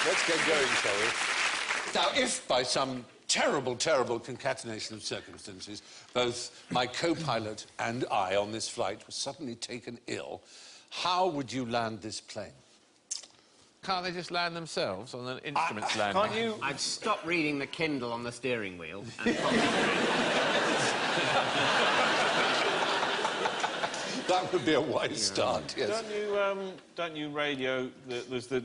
Let's get going, shall we? Now, if by some terrible, terrible concatenation of circumstances, both my co-pilot and I on this flight were suddenly taken ill, how would you land this plane? Can't they just land themselves on an instrument's landing? Can't you? I'd stop reading the Kindle on the steering wheel and concentrate. That would be a wise start, yes. Don't you radio... There's the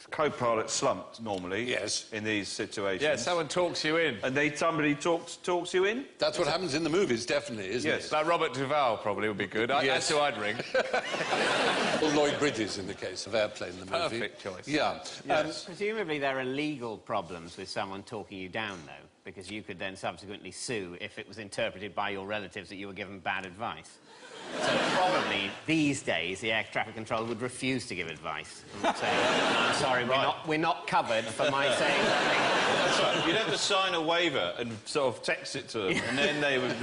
co-pilot slumped, normally. Yes. In these situations. Yeah, someone talks you in. And somebody talks you in? That's what happens in the movies, definitely, isn't it? Like Robert Duvall probably would be good. Yes. That's who I'd ring. Or Lloyd Bridges, in the case of Airplane, the movie. Perfect choice. Yeah. Yes. Presumably there are legal problems with someone talking you down, though, because you could then subsequently sue if it was interpreted by your relatives that you were given bad advice. So probably these days the air traffic controller would refuse to give advice and say, "I'm sorry, we're not covered for my saying something." That's right. You'd have to sign a waiver and sort of text it to them, and then they would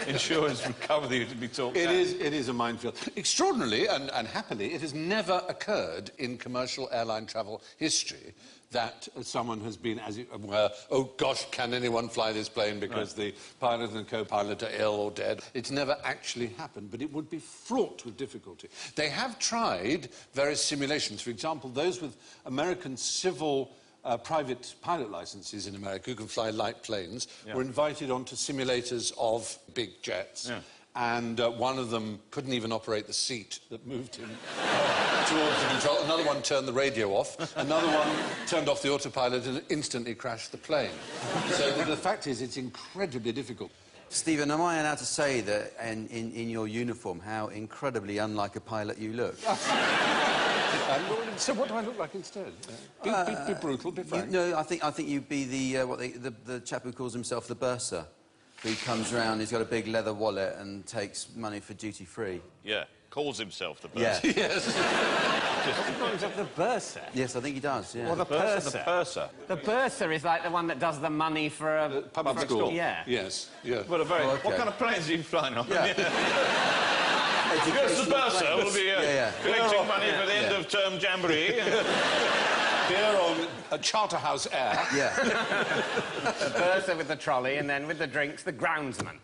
insurance would cover you to be talked down. It is a minefield. Extraordinarily and happily, it has never occurred in commercial airline travel history that someone has been, as it were, oh gosh, can anyone fly this plane because the pilot and co-pilot are ill or dead. It's never actually happened, but it would be fraught with difficulty. They have tried various simulations. For example, those with American civil private pilot licenses in America who can fly light planes were invited onto simulators of big jets. Yeah. And one of them couldn't even operate the seat that moved him towards the control. Another one turned the radio off. Another one turned off the autopilot and instantly crashed the plane. So the fact is, it's incredibly difficult. Stephen, am I allowed to say that in your uniform how incredibly unlike a pilot you look? So what do I look like instead? Be brutal, be frank. No, I think you'd be the chap who calls himself the bursar. Who comes round, he's got a big leather wallet and takes money for duty-free. Yeah, calls himself the bursar. Yeah. Yes. He calls himself the bursar? Yes, I think he does, yeah. Or the purser? The purser. The bursar is like the one that does the money for a... Public school. Yeah. Yes, yeah. Well, what kind of planes are you flying on? Yeah. Because the bursar will be collecting money for the end of term jamboree. Here on a Charterhouse Air. Yeah. The bursar with the trolley, and then with the drinks, the groundsman.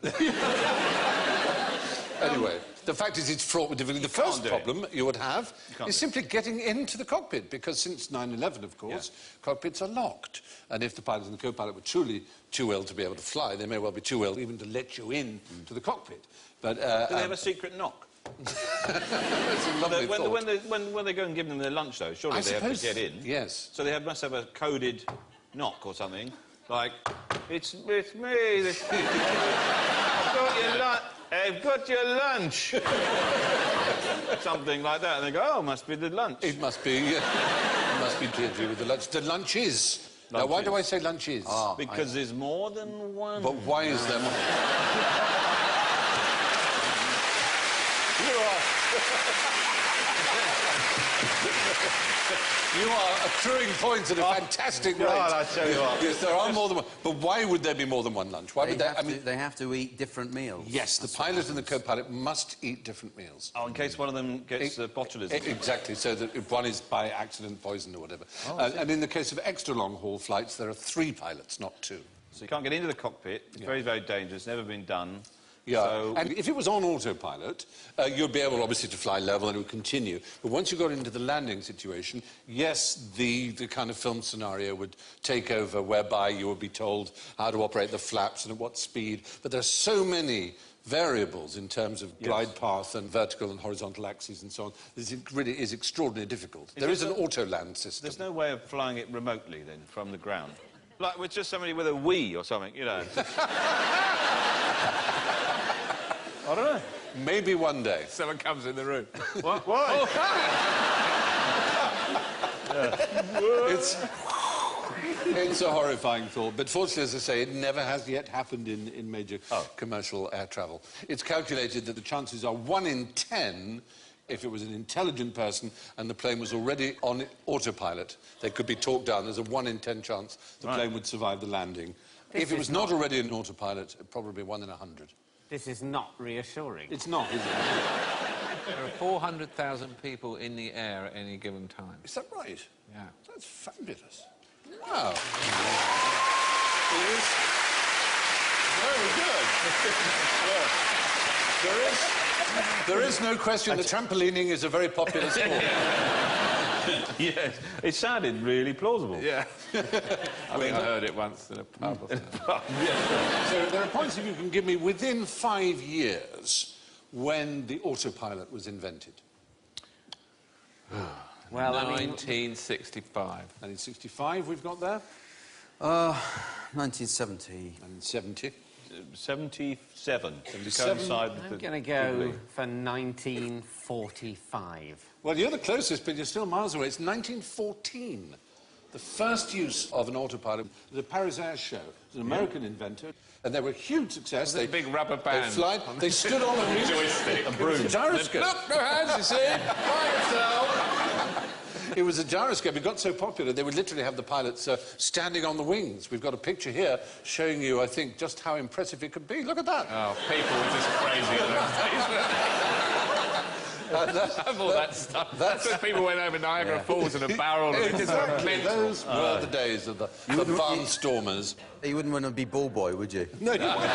Anyway, the fact is it's fraught with difficulty. The first problem you would have is simply getting into the cockpit, because since 9/11, of course, cockpits are locked. And if the pilot and the co-pilot were truly too ill to be able to fly, they may well be too ill even to let you in to the cockpit. But, do they have a secret knock? That's a lovely thought. When they go and give them their lunch, though, surely they have to get in. Yes. So they must have a coded knock or something, like, it's me, I've got your lunch. Something like that, and they go, oh, must be the lunch. It must be, it must be to do with the lunch. The lunch is. Now, why do I say lunch is? Because there's more than one. But why is there more? You are accruing points at a fantastic rate. God, I tell you what. Yes, there are more than one. But why would there be more than one lunch? Why would they have to eat different meals. Yes, the pilot and the co-pilot must eat different meals. Oh, in case one of them gets botulism. Exactly, so that if one is by accident poisoned or whatever. And in the case of extra long-haul flights, there are 3 pilots, not 2. So you can't get into the cockpit. It's very, very dangerous. Never been done. Yeah, so... and if it was on autopilot, you'd be able, obviously, to fly level and it would continue. But once you got into the landing situation, yes, the kind of film scenario would take over, whereby you would be told how to operate the flaps and at what speed. But there are so many variables in terms of glide path and vertical and horizontal axes and so on. It really is extraordinarily difficult. There is an auto-land system. There's no way of flying it remotely, then, from the ground? Like with just somebody with a Wii or something, you know. I don't know. Maybe one day. Someone comes in the room. What? Why? It's a horrifying thought, but fortunately, as I say, it never has yet happened in major commercial air travel. It's calculated that the chances are 1 in 10 if it was an intelligent person and the plane was already on autopilot. They could be talked down. There's a 1 in 10 chance the plane would survive the landing. If it was not already in autopilot, probably 1 in 100. This is not reassuring. It's not, is it? There are 400,000 people in the air at any given time. Is that right? Yeah. That's fabulous. Wow. It is very good. There is no question that trampolining is a very popular sport. Yes, it sounded really plausible. Yeah. I think I heard it once in a pub. Or something. So there are points if you can give me within 5 years when the autopilot was invented. Well, 1965. 1965 we've got there. 1970. 1970. 77. 77. I'm going to go for 1945. Well, you're the closest, but you're still miles away. It's 1914. The first use of an autopilot was a Paris Air Show. It was an American inventor, and they were a huge success. They big rubber band. They stood on a joystick. A broom. Gyroscope. Look, no hands, you see. By yourself. It was a gyroscope. It got so popular, they would literally have the pilots standing on the wings. We've got a picture here showing you, I think, just how impressive it could be. Look at that. Oh, people were just crazy at those days. All that stuff. That's when people went over Niagara Falls in a barrel. And Exactly. Those were the days of the barnstormers. You wouldn't want to be ball boy, would you? No, you wouldn't.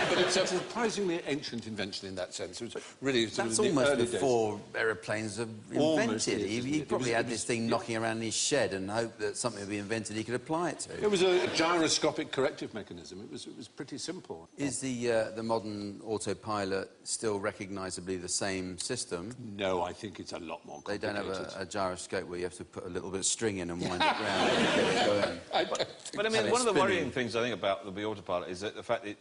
But it's a surprisingly ancient invention in that sense. It was really sort That's of in the almost early before aeroplanes were Almost invented. is, isn't He it? probably had this thing knocking around in his shed and hoped that something would be invented he could apply it to. It was a gyroscopic corrective mechanism. It was pretty simple. Is the modern autopilot still recognisably the same system? No, I think it's a lot more They complicated. don't have a gyroscope where you have to put a little bit of string in and wind it round and get it going. But I mean, And one of the it's worrying spinning. things I think about the autopilot is that the fact that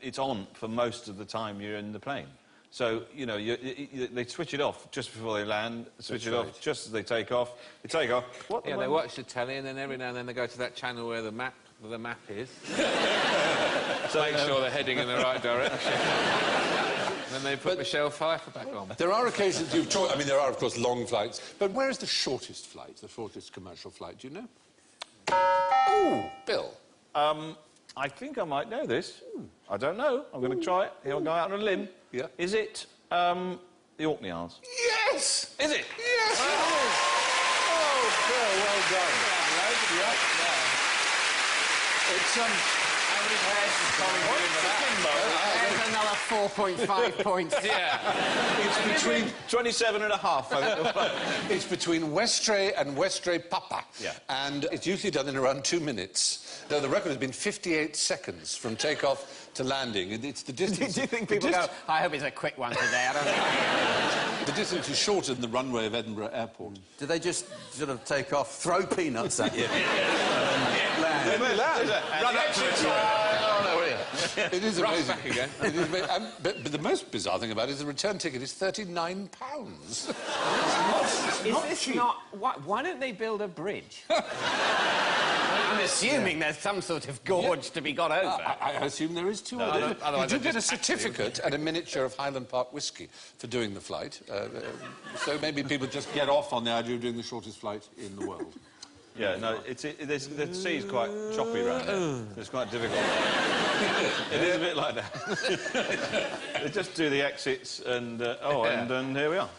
it's on for most of the time you're in the plane. So they switch it off just before they land, switch it off just as they take off. They take off. Yeah, they watch the telly, and then every now and then they go to that channel where the map is. So make sure they're heading in the right direction. Then they put Michelle Pfeiffer back on. There are occasions you've talked... I mean, there are, of course, long flights. But where is the shortest flight, the shortest commercial flight? Do you know? Ooh, Bill. I think I might know this. I don't know. I'm going to try it. Here I'll go out on a limb. Yeah. Is it the Orkney Isles? Yes! Is it? Yes, it is! Oh, Bill, well done. There's another 4.5 points. Yeah. It's between... 27 and a half. I think. It's between Westray and Westray Papa. Yeah. And it's usually done in around 2 minutes. Though the record has been 58 seconds from takeoff to landing. It's the distance... Do you think people go, I hope it's a quick one today, I don't think... The distance is shorter than the runway of Edinburgh Airport. Do they just sort of take off, throw peanuts at you? Run up to it. It is amazing. Back again. It is but the most bizarre thing about it is the return ticket is £39. Is this not... Why don't they build a bridge? I'm assuming there's some sort of gorge to be got over. I assume there is too. No, you do get a certificate and a miniature of Highland Park whiskey for doing the flight. So maybe people just get off on the idea of doing the shortest flight in the world. Yeah, no, the sea's quite choppy around here. It's quite difficult. It is a bit like that. They just do the exits and, and here we are.